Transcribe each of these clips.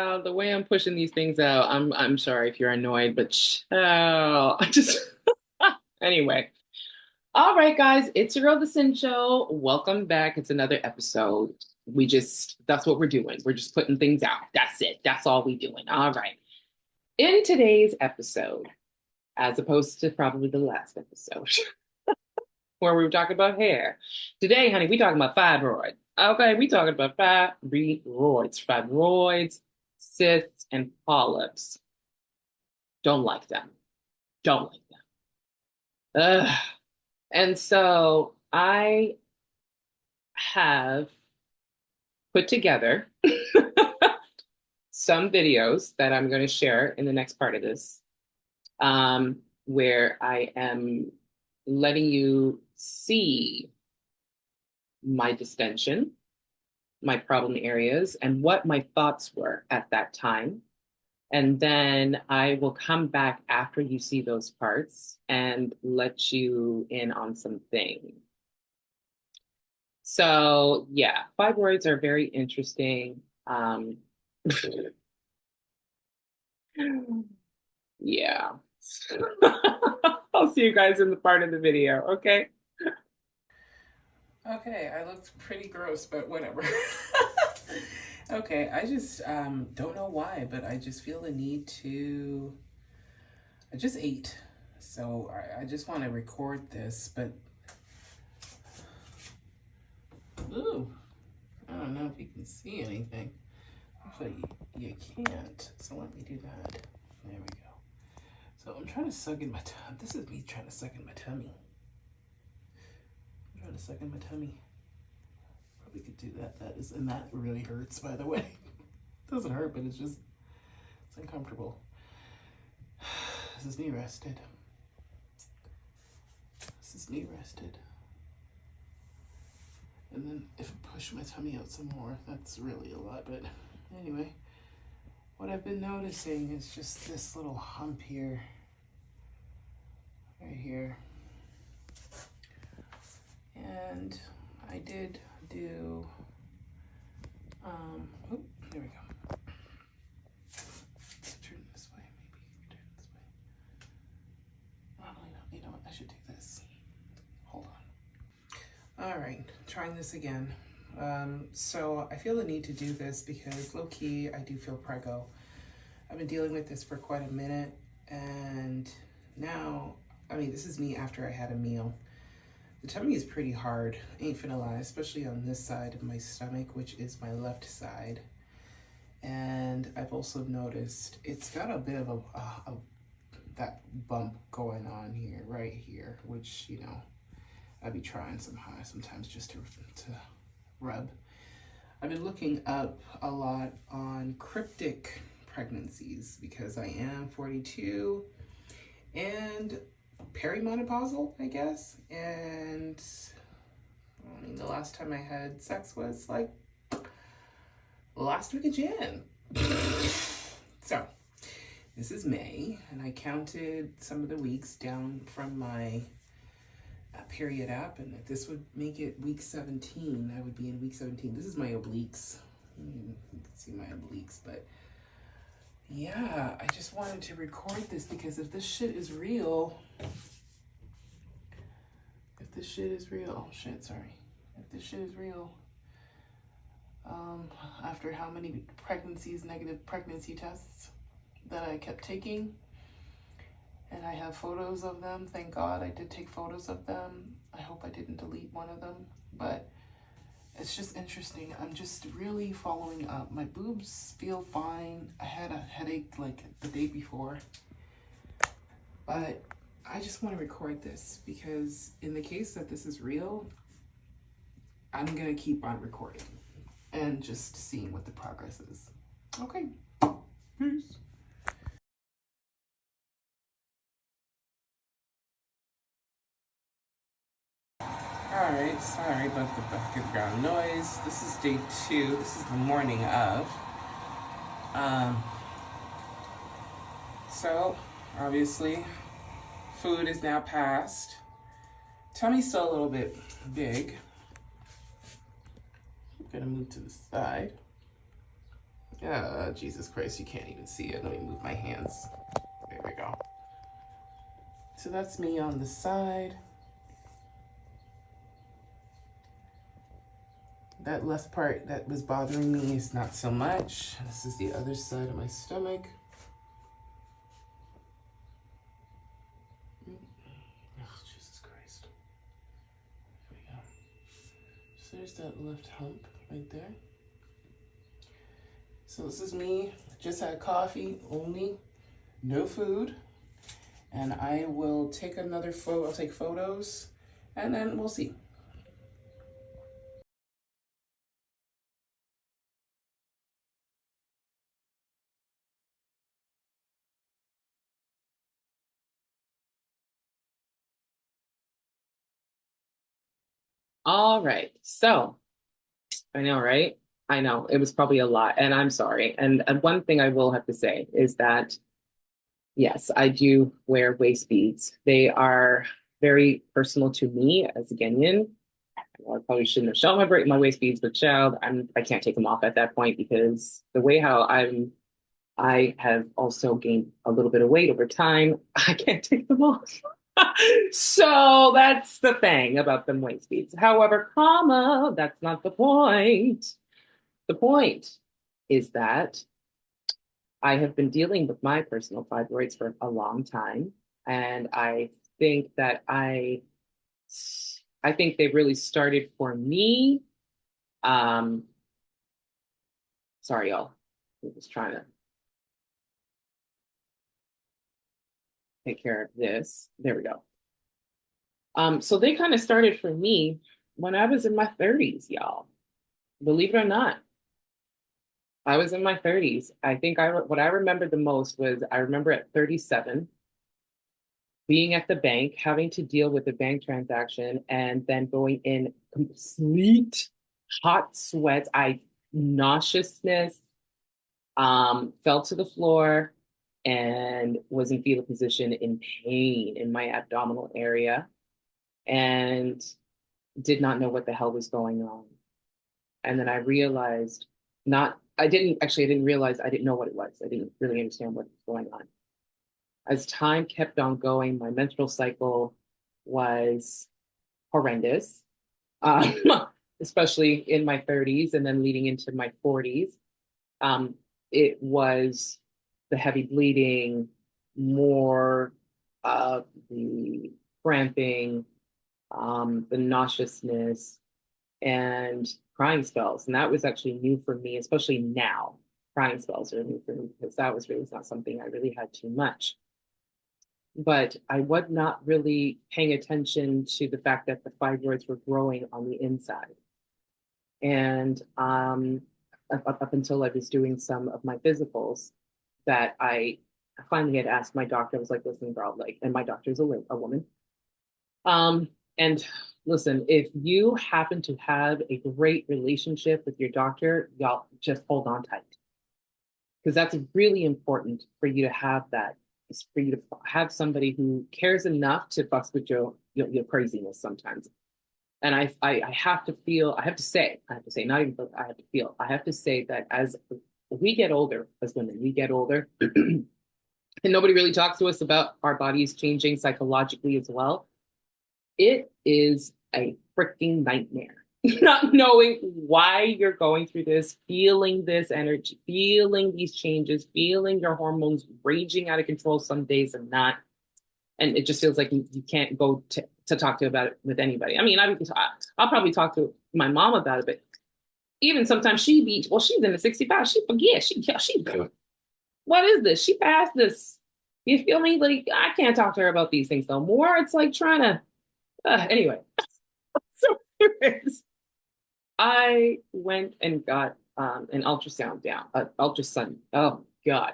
child, the way I'm pushing these things out, I'm sorry if you're annoyed, but child, I just anyway. All right, guys, it's your girl, the Cyn Show. Welcome back. It's another episode. That's what we're doing. We're just putting things out. That's it. That's all we doing. All right. In today's episode, as opposed to probably the last episode where we were talking about hair, today, honey, we talking about fibroids. Okay, we talking about fibroids, cysts, and polyps. Don't like them. Don't like them. Ugh. And so I have put together some videos that I'm going to share in the next part of this, where I am letting you see my distension, my problem areas, and what my thoughts were at that time. And then I will come back after you see those parts and let you in on some things. So yeah, fibroids are very interesting. Yeah. I'll see you guys in the part of the video, okay? Okay, I looked pretty gross, but whatever. Okay, I just don't know why, but I just feel the need to. I just ate, so I just want to record this, but. Ooh, I don't know if you can see anything. Actually, you can't, so let me do that. There we go. So I'm trying to suck in my tummy. This is me trying to suck in my tummy. I'm trying to suck in my tummy. Probably could do that. And that really hurts, by the way. It doesn't hurt, but it's uncomfortable. This is knee rested. And then if I push my tummy out some more, that's really a lot. But anyway, what I've been noticing is just this little hump here, right here. And I did do, there we go. Let's turn this way, maybe turn this way. Probably not, you know what, I should do this. Hold on. All right, trying this again. So I feel the need to do this because low key, I do feel preggo. I've been dealing with this for quite a minute, and now, I mean, this is me after I had a meal. The tummy is pretty hard, ain't finna lie, especially on this side of my stomach, which is my left side. And I've also noticed it's got a bit of that bump going on here, right here, which, you know, I'd be trying sometimes just to rub. I've been looking up a lot on cryptic pregnancies because I am 42 and perimenopausal, I guess. And I mean, the last time I had sex was like last week of Jan. So this is May, and I counted some of the weeks down from my period app, and if this would make it week 17, I would be in week 17. This is my obliques. You can see my obliques, but yeah, I just wanted to record this because if this shit is real, oh shit, sorry. If this shit is real, after how many negative pregnancy tests that I kept taking, and I have photos of them. Thank God I did take photos of them. I hope I didn't delete one of them, but it's just interesting. I'm just really following up. My boobs feel fine. I had a headache like the day before, but I just want to record this because in the case that this is real, I'm gonna keep on recording and just seeing what the progress is. Okay, peace. Alright, sorry about the background noise. This is day 2. This is the morning of. So, obviously, food is now passed. Tummy's still a little bit big. I'm gonna move to the side. Jesus Christ, you can't even see it. Let me move my hands. There we go. So that's me on the side. That left part that was bothering me is not so much. This is the other side of my stomach. Oh, Jesus Christ. There we go. So there's that left hump right there. So this is me. Just had coffee only, no food. And I will take another photo. I'll take photos and then we'll see. All right. So I know, right? I know it was probably a lot, and I'm sorry. And one thing I will have to say is that yes, I do wear waist beads. They are very personal to me as a Kenyan. Well, I probably shouldn't have shown my waist beads, but child, I can't take them off at that point because the way how I have also gained a little bit of weight over time. I can't take them off. So that's the thing about them waist beads. However, comma, that's not the point. The point is that I have been dealing with my personal fibroids for a long time, and I think that I think they really started for me. Um, sorry, y'all. I'm just trying to take care of this. There we go. So they kind of started for me when I was in my 30s, y'all. Believe it or not, I was in my 30s. I think what I remember the most was I remember at 37 being at the bank, having to deal with a bank transaction, and then going in complete hot sweats. I nauseousness, fell to the floor and was in fetal position in pain in my abdominal area and did not know what the hell was going on. And then I realized I didn't realize I didn't know what it was. I didn't really understand what was going on. As time kept on going, my menstrual cycle was horrendous, um, especially in my 30s and then leading into my 40s. Um, it was the heavy bleeding, more of the cramping, the nauseousness, and crying spells. And that was actually new for me, especially now. Crying spells are new for me because that was really not something I really had too much. But I was not really paying attention to the fact that the fibroids were growing on the inside. And up until I was doing some of my physicals, that I finally had asked my doctor, I was like, listen, girl, like, and my doctor's a woman. And listen, if you happen to have a great relationship with your doctor, y'all just hold on tight. Because that's really important for you to have that. Is for you to have somebody who cares enough to fuss with your craziness sometimes. And I have to feel, I have to say, not even I have to feel, I have to say that as we get older, as women, we get older, and nobody really talks to us about our bodies changing psychologically as well. It is a freaking nightmare. Not knowing why you're going through this, feeling this energy, feeling these changes, feeling your hormones raging out of control some days and not. And it just feels like you can't go to talk to about it with anybody. I mean, I'll probably talk to my mom about it, but even sometimes she's in the 65, she forgets. She what is this? She passed this. You feel me? Like, I can't talk to her about these things no more. It's like trying to, anyway. So anyways, I went and got an ultrasound down, ultrasound. Oh God,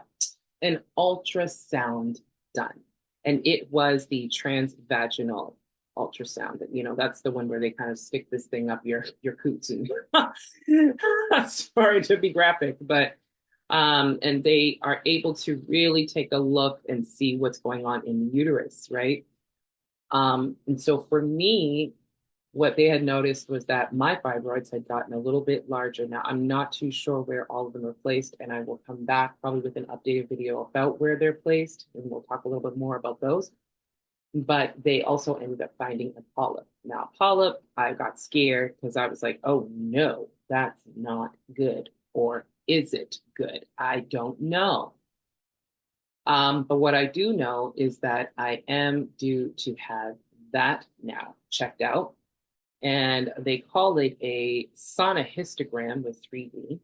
an ultrasound done, and it was the transvaginal ultrasound. You know, that's the one where they kind of stick this thing up your coots and sorry to be graphic, but and they are able to really take a look and see what's going on in the uterus, right? And so for me, what they had noticed was that my fibroids had gotten a little bit larger. Now, I'm not too sure where all of them are placed, and I will come back probably with an updated video about where they're placed, and we'll talk a little bit more about those. But they also ended up finding a polyp. Now, polyp, I got scared because I was like, oh no, that's not good. Or is it good? I don't know. But what I do know is that I am due to have that now checked out. And they call it a sonohysterogram with 3D.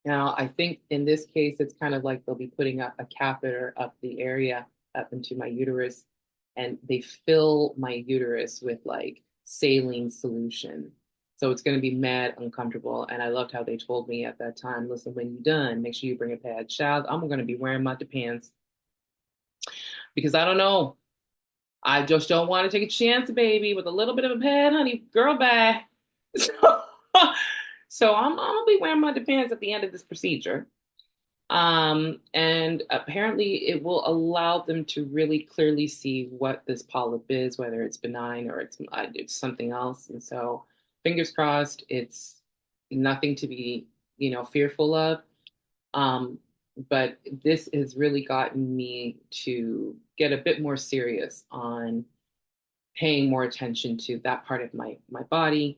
Now, I think in this case, it's kind of like they'll be putting a catheter up the area, up into my uterus, and they fill my uterus with like saline solution. So it's going to be mad uncomfortable. And I loved how they told me at that time, listen, when you're done, make sure you bring a pad. Child, I'm going to be wearing my pants because I don't know. I just don't want to take a chance, baby, with a little bit of a pad, honey. Girl, bye. So, so I'm gonna be wearing my pants at the end of this procedure. And apparently it will allow them to really clearly see what this polyp is, whether it's benign or it's something else. And so, fingers crossed, it's nothing to be, fearful of. Um, but this has really gotten me to get a bit more serious on paying more attention to that part of my body.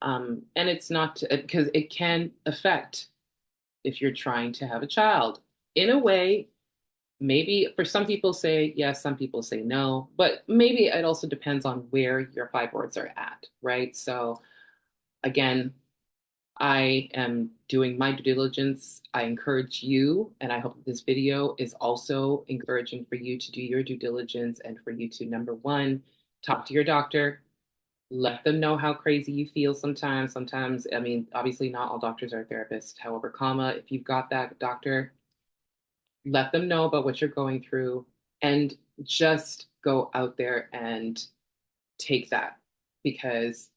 And it's not because it can affect if you're trying to have a child. In a way, maybe for some people say yes, some people say no, but maybe it also depends on where your fibroids are at, right? So again, I am doing my due diligence. I encourage you, and I hope this video is also encouraging for you to do your due diligence and for you to, number one, talk to your doctor, let them know how crazy you feel sometimes. Sometimes, I mean, obviously not all doctors are therapists. However, if you've got that doctor, let them know about what you're going through and just go out there and take that because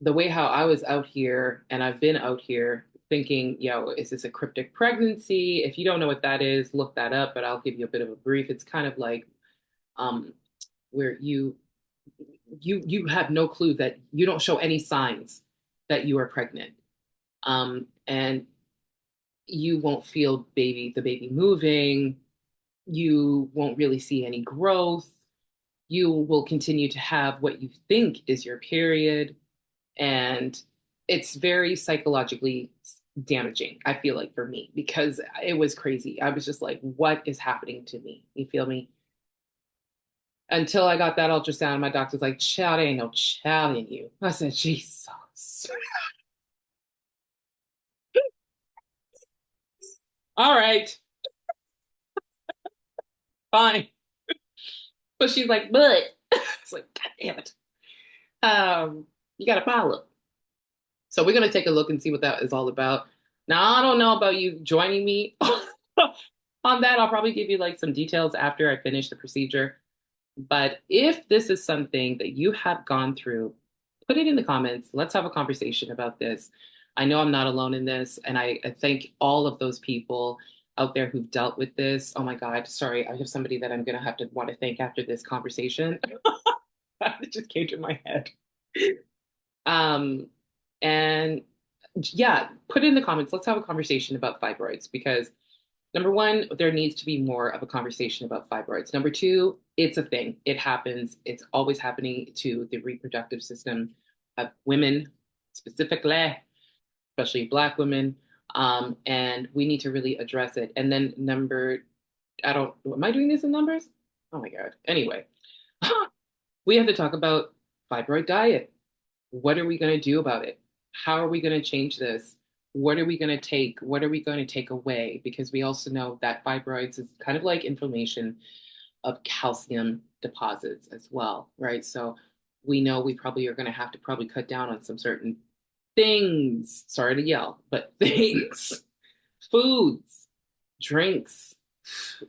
the way how I was out here and I've been out here thinking, is this a cryptic pregnancy? If you don't know what that is, look that up, but I'll give you a bit of a brief. It's kind of like um, where you have no clue that you don't show any signs that you are pregnant. And you won't feel the baby moving. You won't really see any growth. You will continue to have what you think is your period. And it's very psychologically damaging, I feel like, for me, because it was crazy. I was just like, what is happening to me? You feel me? Until I got that ultrasound, my doctor's like, child, ain't no child in you. I said, Jesus. All right, fine. But she's like, but it's like, God damn it. You got a polyp. So we're gonna take a look and see what that is all about. Now, I don't know about you joining me on that. I'll probably give you like some details after I finish the procedure. But if this is something that you have gone through, put it in the comments. Let's have a conversation about this. I know I'm not alone in this, and I thank all of those people out there who've dealt with this. Oh my God, sorry, I have somebody that I'm gonna have to want to thank after this conversation. It just came to my head. Um, and yeah, put it in the comments. Let's have a conversation about fibroids because number one, there needs to be more of a conversation about fibroids. Number two, it's a thing. It happens. It's always happening to the reproductive system of women, specifically, especially Black women. And we need to really address it. And then am I doing this in numbers? Oh my God. Anyway, we have to talk about fibroid diet. What are we going to do about it? How are we going to change this? What are we going to take? What are we going to take away? Because we also know that fibroids is kind of like inflammation of calcium deposits as well, right? So we know we probably are going to have to probably cut down on some certain things. Sorry to yell, but things, foods, drinks.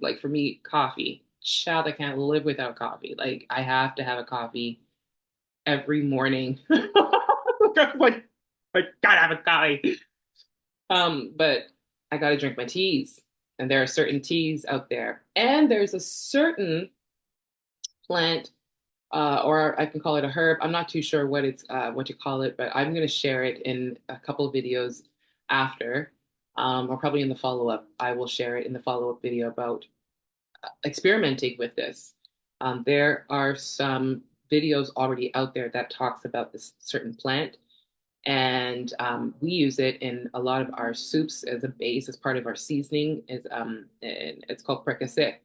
Like for me, coffee. Child, I can't live without coffee. Like I have to have a coffee every morning. like, I gotta have a coffee. But I gotta drink my teas. And there are certain teas out there. And there's a certain plant or I can call it a herb. I'm not too sure what to call it, but I'm going to share it in a couple of videos after, or probably in the follow-up. I will share it in the follow-up video about experimenting with this. There are some videos already out there that talks about this certain plant, and we use it in a lot of our soups as a base, as part of our seasoning. Is and it's called precasse.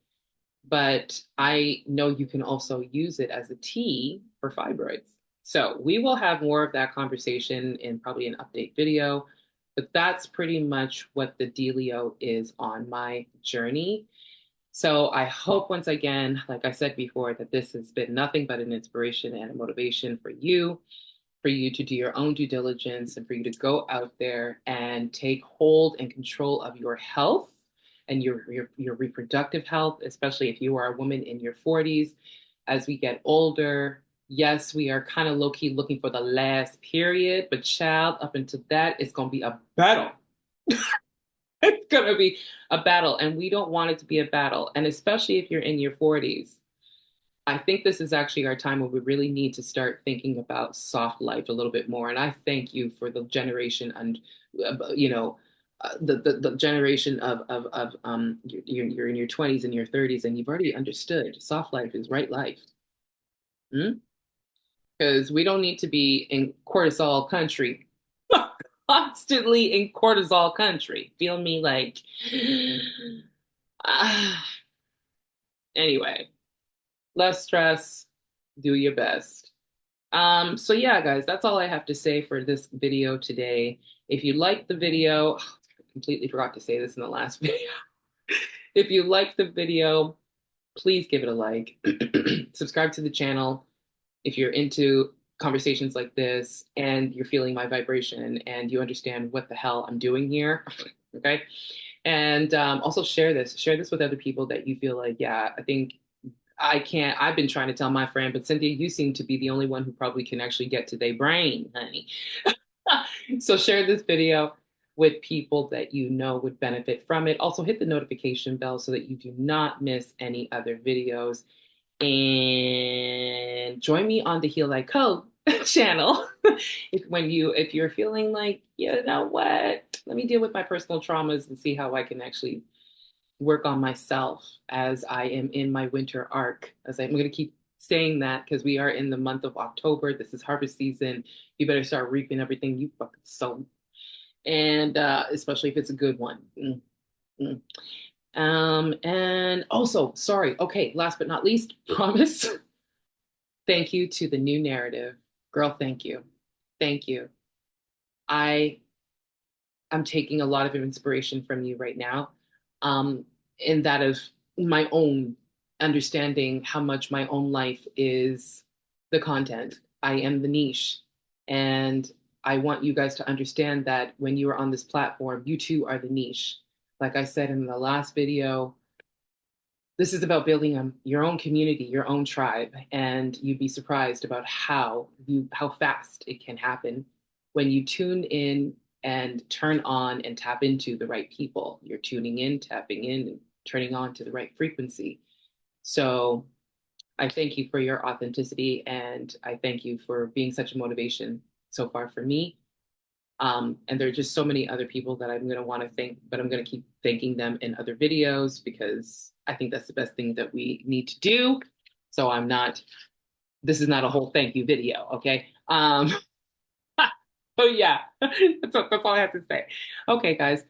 But I know you can also use it as a tea for fibroids. So we will have more of that conversation in probably an update video. But that's pretty much what the dealio is on my journey. So I hope once again, like I said before, that this has been nothing but an inspiration and a motivation for you to do your own due diligence and for you to go out there and take hold and control of your health and your reproductive health, especially if you are a woman in your 40s. As we get older, yes, we are kind of low key looking for the last period, but child, up until that, it's going to be a battle. It's going to be a battle, and we don't want it to be a battle. And especially if you're in your 40s, I think this is actually our time where we really need to start thinking about soft life a little bit more. And I thank you for the generation and you know the generation of you're in your 20s and your 30s and you've already understood soft life is right life. Because we don't need to be in cortisol country, constantly in cortisol country. Feel me? Like, anyway, less stress, do your best. So yeah, guys, that's all I have to say for this video today. If you like the video, I completely forgot to say this in the last video. If you like the video, please give it a like. Subscribe to the channel if you're into conversations like this and you're feeling my vibration and you understand what the hell I'm doing here. Okay. And also share this with other people that you feel like, yeah, I think I can't. I've been trying to tell my friend, but Cynthia, you seem to be the only one who probably can actually get to their brain, honey. So share this video with people that you know would benefit from it. Also hit the notification bell so that you do not miss any other videos. And join me on the Heal Like Code channel. If you're feeling like, you know what, let me deal with my personal traumas and see how I can actually work on myself as I am in my winter arc. As I'm going to keep saying that because we are in the month of October. This is harvest season. You better start reaping everything you fucking sow, and especially if it's a good one. Mm-hmm. And also, sorry. Okay, last but not least, promise. Thank you to the new narrative, girl. Thank you, thank you. I I'm taking a lot of inspiration from you right now, in that of my own understanding how much my own life is the content. I am the niche. And I want you guys to understand that when you are on this platform, you too are the niche. Like I said in the last video, this is about building your own community, your own tribe, and you'd be surprised about how fast it can happen when you tune in and turn on and tap into the right people. You're tuning in, tapping in, and turning on to the right frequency. So I thank you for your authenticity, and I thank you for being such a motivation so far for me. And there are just so many other people that I'm going to want to thank, but I'm going to keep thanking them in other videos because I think that's the best thing that we need to do. So this is not a whole thank you video, okay? Oh yeah, that's all I have to say. Okay, guys.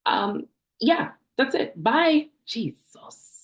Um, yeah, that's it. Bye. Jesus.